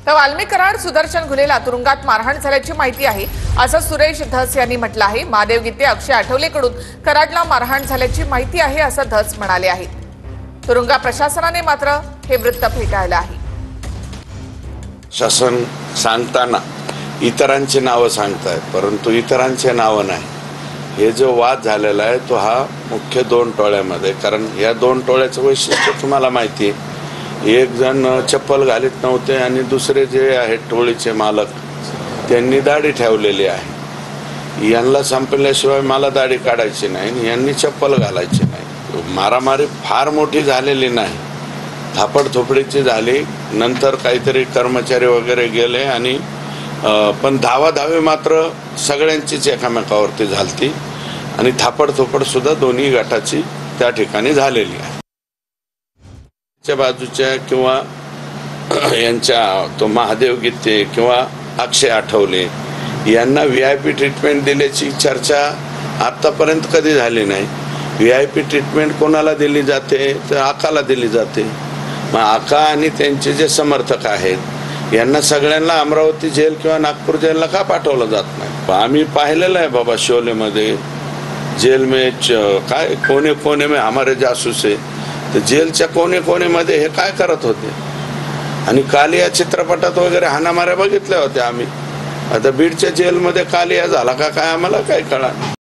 तर वाल्मिक कराड सुदर्शन घुलेला तुरुंगात मारहाण झाल्याची माहिती आहे असं सुरेश धस यांनी म्हटलं आहे। महादेव गीते अक्षय आठवलेकडून कराडला मारहाण झाल्याची माहिती आहे असं धस म्हणाले आहेत। तुरुंगा प्रशासनाने मात्र हे वृत्त फेटाळलं आहे। शासन सांगताना इतरांची नावं सांगतायत, परंतु इतरांचे नाव नाही। हे जो वाद झालेला आहे तो हा मुख्य दोन टोळ्यामध्ये, कारण या दोन टोळ्याचं वैशिष्ट्य तुम्हाला माहिती आहे। एक जण चप्पल घालीत नव्हते आणि दुसरे जे आहेत टोळीचे मालक त्यांनी दाढी ठेवलेली आहे। यांना संपल्याशिवाय मला दाढी काढायची नाही, यांनी चप्पल घालायची नाही। मारामारी फार मोठी झालेली नाही, थापडथोपडीची झाली। नंतर काहीतरी कर्मचारी वगैरे गेले आणि पण धावाधावी मात्र सगळ्यांचीच एकामेकावरती झालती आणि थापडथोपड सुद्धा दोन्ही गटाची त्या ठिकाणी झालेली आहे। बाजूच्या किंवा यांच्या तो महादेव गीते किंवा अक्षय आठवले यांना VIP ट्रीटमेंट दिल्याची चर्चा आतापर्यंत कधी झाली नाही। VIP ट्रीटमेंट कोणाला दिली जाते तर आकाला दिली जाते। मग आका आणि त्यांचे जे समर्थक आहेत यांना सगळ्यांना अमरावती जेल किंवा नागपूर जेलला का पाठवलं जात नाही? आम्ही पाहिलेलं आहे बाबा, शोलेमध्ये जेल में काय कोने कोने में हमारे जासूस है, तर जेलच्या कोने कोनेमध्ये हे काय करत होते? आणि कालिया चित्रपटात वगैरे हाणामाऱ्या बघितल्या होत्या आम्ही। आता बीडच्या जेलमध्ये कालिया झाला का काय आम्हाला काय कळलं।